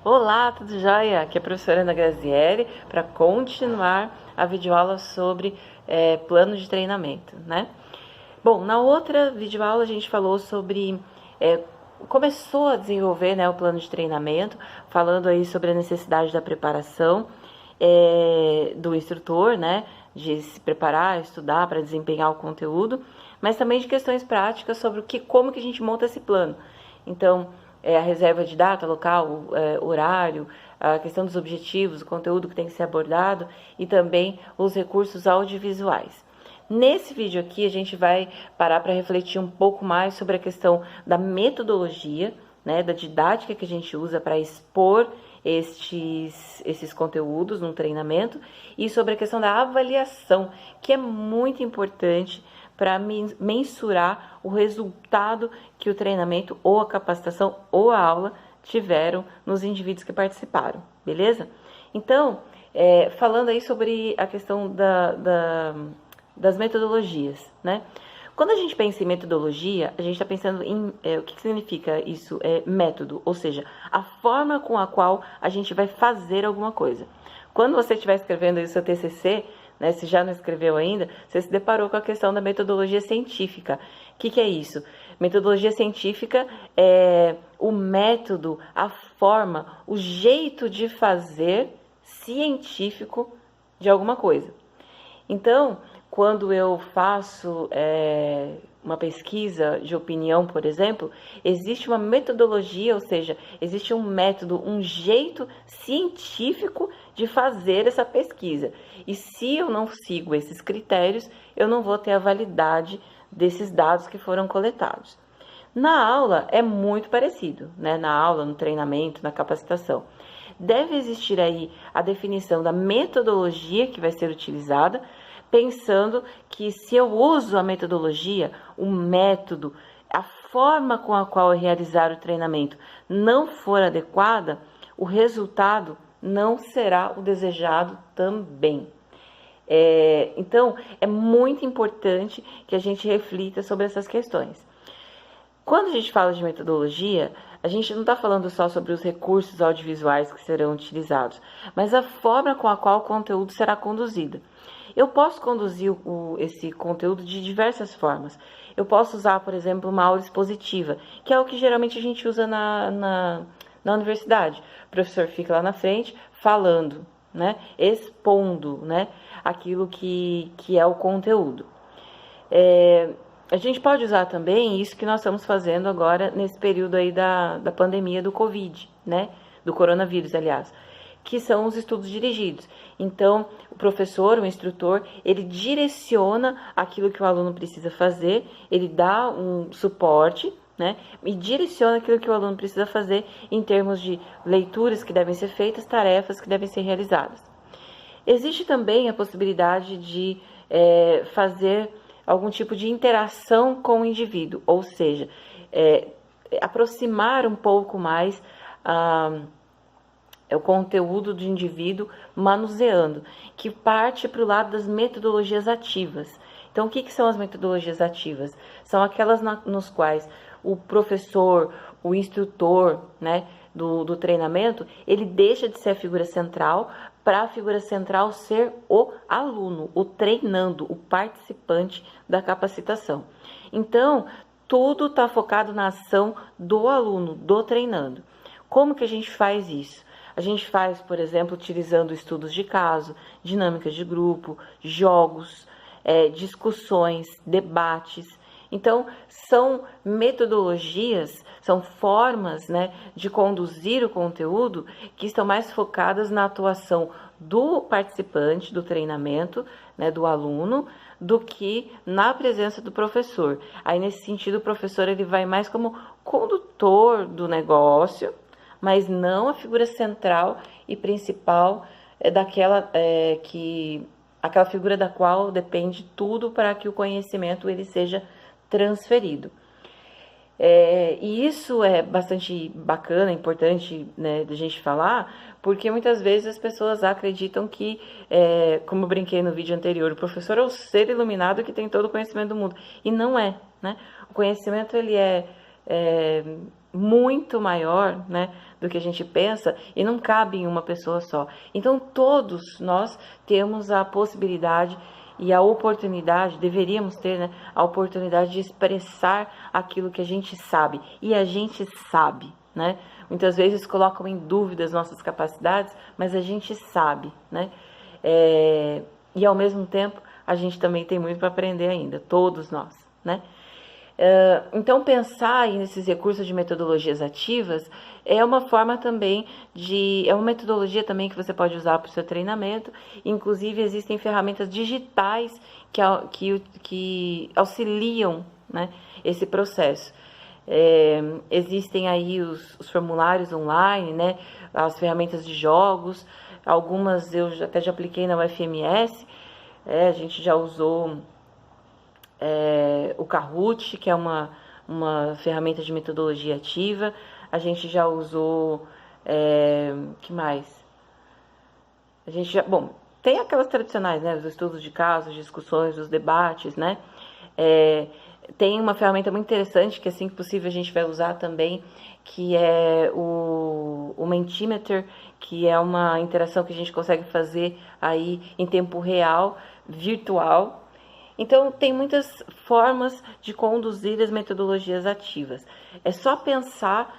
Olá, tudo jóia? Aqui é a professora Ana Graziele para continuar a videoaula sobre plano de treinamento, né? Bom, na outra videoaula a gente falou sobre... começou a desenvolver, né, o plano de treinamento, falando aí sobre a necessidade da preparação do instrutor, né? De se preparar, estudar para desempenhar o conteúdo, mas também de questões práticas sobre como que a gente monta esse plano. Então, a reserva de data, local, horário, a questão dos objetivos, o conteúdo que tem que ser abordado e também os recursos audiovisuais. Nesse vídeo aqui a gente vai parar para refletir um pouco mais sobre a questão da metodologia, né, da didática que a gente usa para expor esses conteúdos no treinamento e sobre a questão da avaliação, que é muito importante para mensurar o resultado que o treinamento ou a capacitação ou a aula tiveram nos indivíduos que participaram, beleza? Então, falando aí sobre a questão das metodologias, né? Quando a gente pensa em metodologia, a gente está pensando em o que significa isso? Método, ou seja, a forma com a qual a gente vai fazer alguma coisa. Quando você estiver escrevendo aí o seu TCC, né, se já não escreveu ainda, você se deparou com a questão da metodologia científica. O que é isso? Metodologia científica é o método, a forma, o jeito de fazer científico de alguma coisa. Então, quando eu faço uma pesquisa de opinião, por exemplo, existe uma metodologia, ou seja, existe um método, um jeito científico de fazer essa pesquisa. E se eu não sigo esses critérios, eu não vou ter a validade desses dados que foram coletados. Na aula é muito parecido, né? Na aula, no treinamento, na capacitação. Deve existir aí a definição da metodologia que vai ser utilizada, pensando que se eu uso a metodologia, o método, a forma com a qual eu realizar o treinamento não for adequada, o resultado não será o desejado também. Então, é muito importante que a gente reflita sobre essas questões. Quando a gente fala de metodologia, a gente não está falando só sobre os recursos audiovisuais que serão utilizados, mas a forma com a qual o conteúdo será conduzido. Eu posso conduzir esse conteúdo de diversas formas. Eu posso usar, por exemplo, uma aula expositiva, que é o que geralmente a gente usa na universidade. O professor fica lá na frente falando, né, expondo, né, aquilo que é o conteúdo. A gente pode usar também isso que nós estamos fazendo agora nesse período aí da pandemia do Covid, né, do coronavírus, aliás, que são os estudos dirigidos. Então, o professor, o instrutor, ele direciona aquilo que o aluno precisa fazer, ele dá um suporte, né, e direciona aquilo que o aluno precisa fazer em termos de leituras que devem ser feitas, tarefas que devem ser realizadas. Existe também a possibilidade de fazer algum tipo de interação com o indivíduo, ou seja, aproximar um pouco mais o conteúdo do indivíduo manuseando, que parte para o lado das metodologias ativas. Então, o que são as metodologias ativas? São aquelas nos quais o professor, o instrutor, né, do treinamento, ele deixa de ser a figura central para a figura central ser o aluno, o treinando, o participante da capacitação. Então, tudo está focado na ação do aluno, do treinando. Como que a gente faz isso? A gente faz, por exemplo, utilizando estudos de caso, dinâmicas de grupo, jogos, discussões, debates. Então, são metodologias, são formas, né, de conduzir o conteúdo que estão mais focadas na atuação do participante do treinamento, né, do aluno, do que na presença do professor. Aí, nesse sentido, o professor ele vai mais como condutor do negócio, mas não a figura central e principal aquela figura da qual depende tudo para que o conhecimento ele seja transferido. E isso é bastante bacana, importante, né, da gente falar, porque muitas vezes as pessoas acreditam que, como eu brinquei no vídeo anterior, o professor é o ser iluminado que tem todo o conhecimento do mundo. E não é, né? O conhecimento ele é muito maior, né, do que a gente pensa e não cabe em uma pessoa só. Então, todos nós temos a possibilidade e a oportunidade, deveríamos ter, né, a oportunidade de expressar aquilo que a gente sabe. E a gente sabe, né? Muitas vezes colocam em dúvida as nossas capacidades, mas a gente sabe, né? E ao mesmo tempo, a gente também tem muito para aprender ainda, todos nós, né? Então, pensar nesses recursos de metodologias ativas é uma forma também é uma metodologia também que você pode usar para o seu treinamento. Inclusive, existem ferramentas digitais que auxiliam, né, esse processo. Existem aí os formulários online, né, as ferramentas de jogos, algumas eu até já apliquei na UFMS, a gente já usou o Kahoot, que é uma ferramenta de metodologia ativa. A gente já usou, que mais? A gente já, bom, tem aquelas tradicionais, né? Os estudos de casos, as discussões, os debates, né? Tem uma ferramenta muito interessante que assim que possível a gente vai usar também, que é o Mentimeter, que é uma interação que a gente consegue fazer aí em tempo real, virtual. Então, tem muitas formas de conduzir as metodologias ativas. É só pensar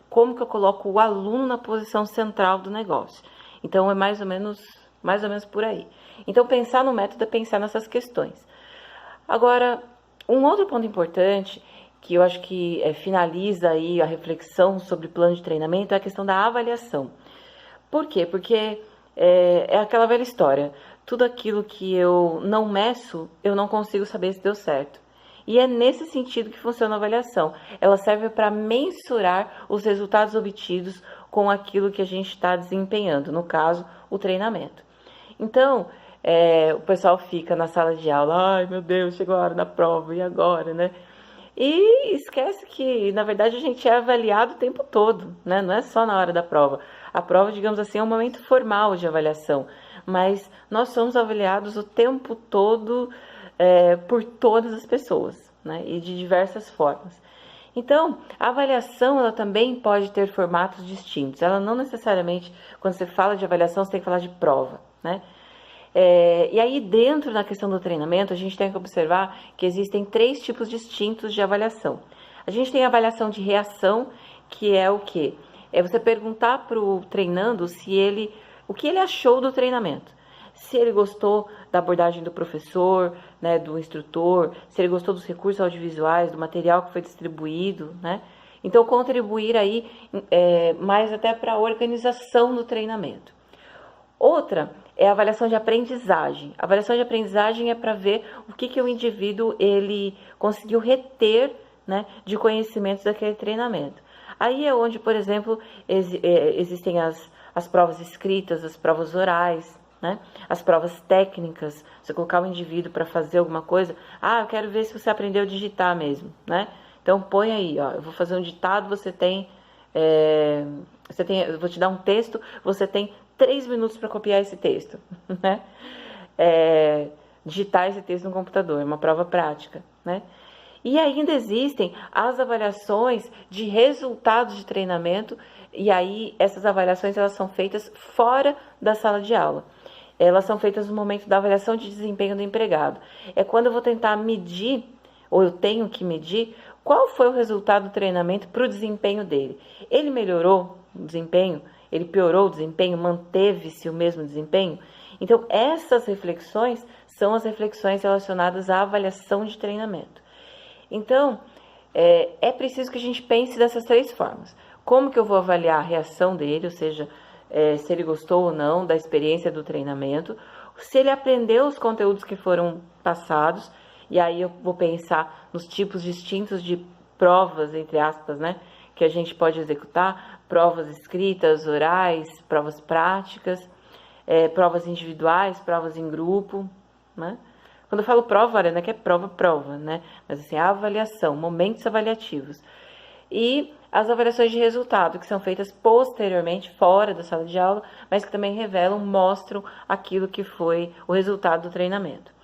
como que eu coloco o aluno na posição central do negócio. Então, é mais ou menos por aí. Então, pensar no método é pensar nessas questões. Agora, um outro ponto importante, que eu acho que finaliza aí a reflexão sobre plano de treinamento, é a questão da avaliação. Por quê? Porque é aquela velha história. Tudo aquilo que eu não meço, eu não consigo saber se deu certo. E é nesse sentido que funciona a avaliação. Ela serve para mensurar os resultados obtidos com aquilo que a gente está desempenhando, no caso, o treinamento. Então, o pessoal fica na sala de aula, ai meu Deus, chegou a hora da prova, e agora, né? E esquece que, na verdade, a gente é avaliado o tempo todo, né? Não é só na hora da prova. A prova, digamos assim, é um momento formal de avaliação, mas nós somos avaliados o tempo todo por todas as pessoas, né? E de diversas formas. Então, a avaliação, ela também pode ter formatos distintos. Ela não necessariamente, quando você fala de avaliação, você tem que falar de prova, né? E aí, dentro da questão do treinamento, a gente tem que observar que existem 3 tipos distintos de avaliação. A gente tem a avaliação de reação, que é o quê? É você perguntar para o treinando o que ele achou do treinamento. Se ele gostou da abordagem do professor, né, do instrutor, se ele gostou dos recursos audiovisuais, do material que foi distribuído, né? Então, contribuir aí mais até para a organização do treinamento. Outra é a avaliação de aprendizagem. A avaliação de aprendizagem é para ver o que o indivíduo ele conseguiu reter, né, de conhecimentos daquele treinamento. Aí é onde, por exemplo, existem as provas escritas, as provas orais, né, as provas técnicas. Você colocar o indivíduo para fazer alguma coisa, eu quero ver se você aprendeu a digitar mesmo, né? Então põe aí, ó, eu vou fazer um ditado, eu vou te dar um texto, você tem 3 minutos para copiar esse texto, né? Digitar esse texto no computador, é uma prova prática, né? E ainda existem as avaliações de resultados de treinamento, e aí essas avaliações elas são feitas fora da sala de aula. Elas são feitas no momento da avaliação de desempenho do empregado. É quando eu vou tentar medir, ou eu tenho que medir, qual foi o resultado do treinamento para o desempenho dele. Ele melhorou o desempenho? Ele piorou o desempenho? Manteve-se o mesmo desempenho? Então, essas reflexões são as reflexões relacionadas à avaliação de treinamento. Então, é preciso que a gente pense dessas 3 formas. Como que eu vou avaliar a reação dele, ou seja, se ele gostou ou não da experiência do treinamento, se ele aprendeu os conteúdos que foram passados, e aí eu vou pensar nos tipos distintos de provas, entre aspas, né, que a gente pode executar, provas escritas, orais, provas práticas, provas individuais, provas em grupo, né? Quando eu falo prova, olha, não é que é prova, né? Mas assim, a avaliação, momentos avaliativos. E as avaliações de resultado, que são feitas posteriormente, fora da sala de aula, mas que também revelam, mostram aquilo que foi o resultado do treinamento.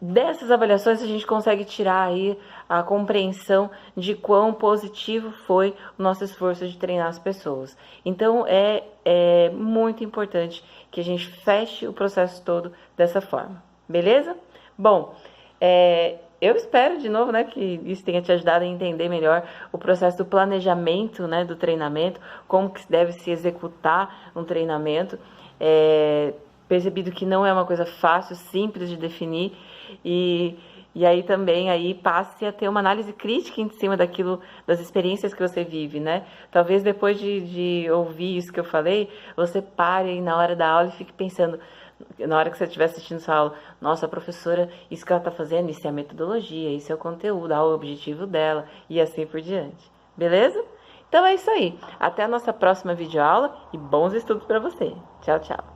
dessas avaliações a gente consegue tirar aí a compreensão de quão positivo foi o nosso esforço de treinar as pessoas. Então é muito importante que a gente feche o processo todo dessa forma, beleza? Bom, eu espero de novo, né, que isso tenha te ajudado a entender melhor o processo do planejamento, né, do treinamento, como que deve se executar um treinamento. Percebido que não é uma coisa fácil, simples de definir, e aí também aí passe a ter uma análise crítica em cima daquilo, das experiências que você vive, né? Talvez depois de ouvir isso que eu falei, você pare aí na hora da aula e fique pensando, na hora que você estiver assistindo sua aula, nossa, professora, isso que ela está fazendo, isso é a metodologia, isso é o conteúdo, o objetivo dela, e assim por diante. Beleza? Então é isso aí. Até a nossa próxima videoaula e bons estudos para você. Tchau, tchau.